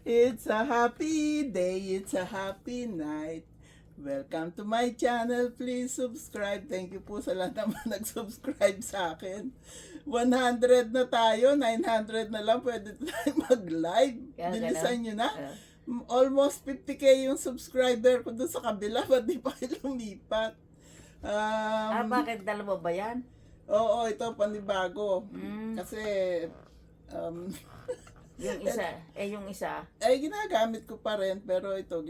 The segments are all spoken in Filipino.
It's a happy day, it's a happy night. Welcome to my channel. Please subscribe. Thank you po sa lahat naman nag-subscribe sa akin. 100 na tayo, 900 na lang. Pwede tayo mag-live. Bilisan nyo na. Almost 50k yung subscriber ko doon sa kabila. Ba't di pa kayo lumipat? Bakit dalawa ba yan? Oo, ito panibago. Kasi yung isa. ay ginagamit ko pa rin, pero ito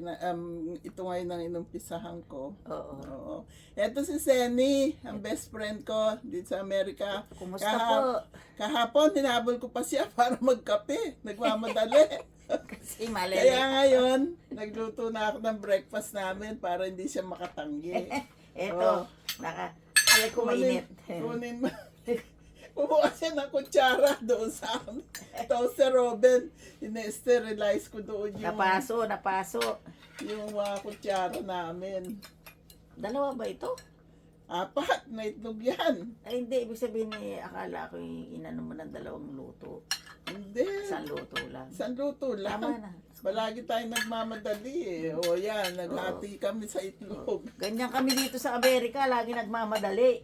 ito ngayon ang inumpisahan ko. Oo. Ito si Senny, ang best friend ko dito sa Amerika. Kumusta po? Kahapon hinabol ko pa siya para magkape. Nagmamadali. Kasi malele. Kaya ngayon, nagluto na ako ng breakfast namin para hindi siya makatanggi. Eto, alay ko mainit. Kunin mo. Kumuha siya ng kutsara doon sa amin. Toaster oven. Ine-sterilize ko doon yung Napaso. yung mga kutsara namin. Dalawa ba ito? 4 na itlog yan. Ay hindi, ibig sabihin akala ko inano mo ng dalawang luto. Hindi. Isang luto lang. Isang luto lang. Tama na. Palagi tayong nagmamadali eh. O yan, naghati kami sa itlog. Ganyan kami dito sa Amerika, lagi nagmamadali.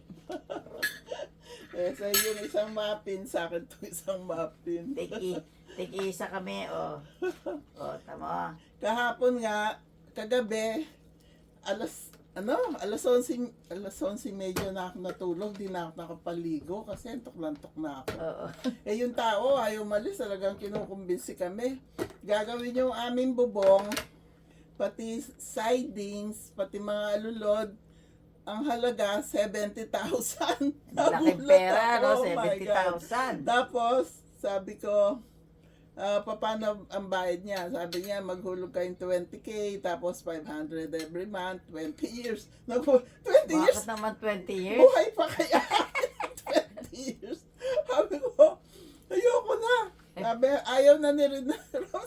Sa yung isang muffin, sa akin itong isang muffin. Tig-isa kami, tama. Kahapon nga, kagabi, alas 11 medyo na ako natulog, di na ako nakapaligo kasi antok na ako. Oo. Yung tao, ayaw malis, talagang kinukumbinsi kami. Gagawin yung aming bubong, pati sidings, pati mga alulod, ang halaga 70,000. Laking pera, no? Oh my God. 70,000. Tapos, sabi ko, paano ang bayad niya? Sabi niya, maghulog kayong 20k, tapos 500 every month, 20 years. 20 years? Bakit naman 20 years? Buhay pa kaya 20 years? Sabi ko, ayoko na. Sabi, ayaw na ni Rin.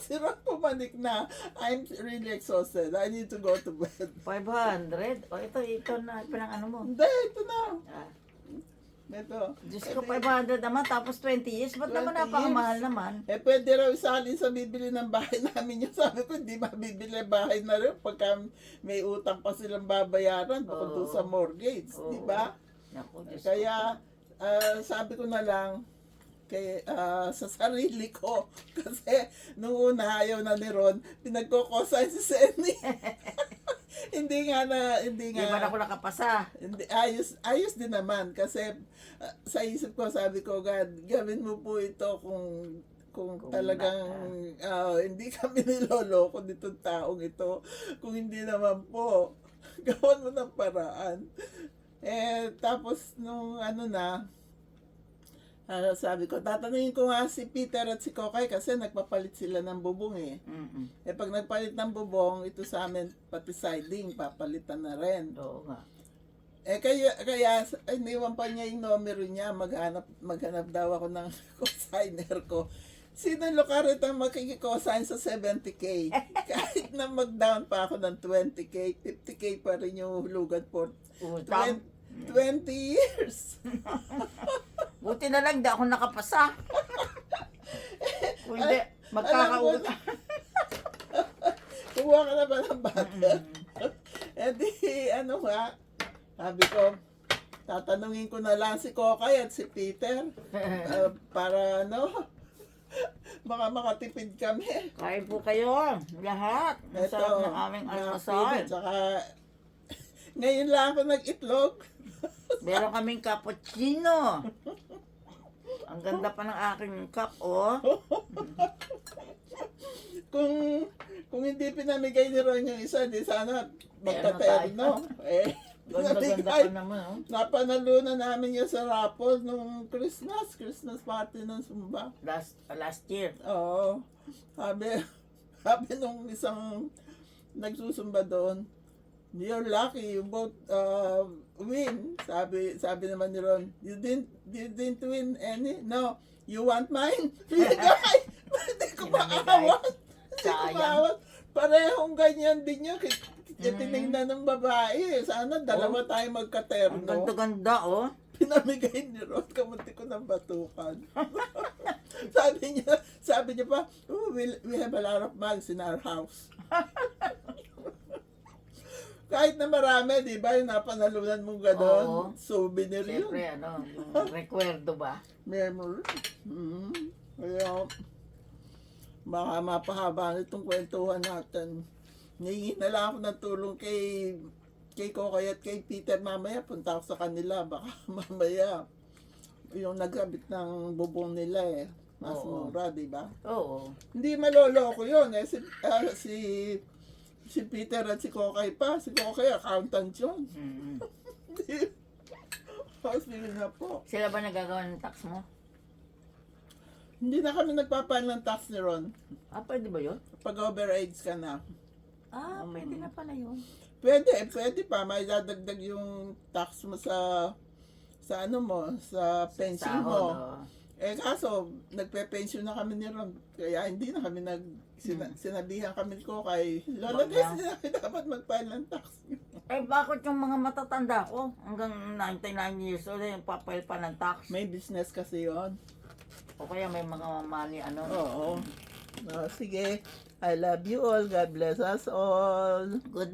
Si Ron pumanik na. I'm really exhausted. I need to go to bed. 500? O ito na, pinang ano mo? Hindi, ito na. Ito. Diyos ko, 500 naman, tapos 20 years. Ba't 20 naman napakamahal naman? Pwede raw isalin sa bibili ng bahay namin yun. Sabi ko, hindi mabibili bahay na rin pagka may utang pa silang babayaran bukod doon sa mortgage. Di ba? Naku, Diyos Kaya, sabi ko na lang, sa sarili ko. Kasi, nung una, ayaw na ni Ron, pinagkukosay si Senny. Hindi nga. Di ba ako nakapasa? Hindi, ayos din naman kasi sa isip ko sabi ko, God, gawin mo po ito kung talagang hindi kami niloloko nitong taong ito. Kung hindi naman po, gawan mo ng paraan. Tapos nung sabi ko, tatanungin ko nga si Peter at si Kokay kasi nagpapalit sila ng bubong eh. Pag nagpalit ng bubong, ito sa amin, pati siding, papalitan na rin. Oo nga. Kaya iniwan pa niya yung numero niya, maghanap daw ako ng cosigner ko. Sino lukarit ang makikikosign sa 70k? Kahit na mag-down pa ako ng 20k, 50k pa rin yung hulugan for 20 years. Buti na lang, di ako nakapasa. Kung hindi, magkakautang. Kumuha ka na ba ng butter? Sabi ko, tatanungin ko na lang si Kokay at si Peter para baka makatipid kami. Kain po kayo, lahat. Ang sarap ng aming almasal. Saka, ngayon lang ako nag-itlog. Meron kaming cappuccino. Ang ganda pa ng aking cup, oh. Kung hindi pinamigay ni Ron yung isa, di sana magkaterno. Ganda pa naman, oh. Napanalunan namin yung sa raffle nung Christmas party ng Sumba. Last year. Oo. Sabi nung isang nagsusumba doon, you're lucky, you both win. Sabi naman ni Ron, you didn't win any? No. You want mine? Hindi ko maawat. Parehong ganyan din yun. Tinignan ng babae. Sana dalawa tayo magkaterno. Ang ganda-ganda, oh. Pinamigay ni Ron, kamunti ko ng batukan. sabi niya pa, oh, we have a lot of mugs in our house. Kahit na marami, di ba, yung napanalunan mong Oo. gano'n, souvenir yun. Siyempre, yung recuerdo ba? Memory. Kaya, baka mapahaba na itong kwentuhan natin. Hihingi na lang ako ng tulong kay Kokoy at kay Peter mamaya. Punta ako sa kanila. Baka mamaya yung nagkabit ng bubong nila mas Oo. mura, di ba? Oo. Hindi maloloko yun si Peter at si Kokoy pa. Si Kokoy, accountant yun. Mm. Sige na po. Sila ba nagagawa ng tax mo? Hindi na kami nagpapahal ng tax ni Ron. Ah, pwede ba yun? Pag overage ka na. Ah, pwede na pala yun. Pwede pa. May dadagdag yung tax mo sa ano mo, sa pension Sahod, mo. oh. Kaso, nagpe-pension na kami ni Ron. Kaya hindi na kami sinabihan kami ko kay Lola Wag Des, na. hindi na kami dapat mag-file ng tax. Eh, bakit yung mga matatanda ko, hanggang 99 years old, yung papel pa ng tax? May business kasi yon. O kaya may mga money, Oo. Sige. I love you all. God bless us all. Goodbye.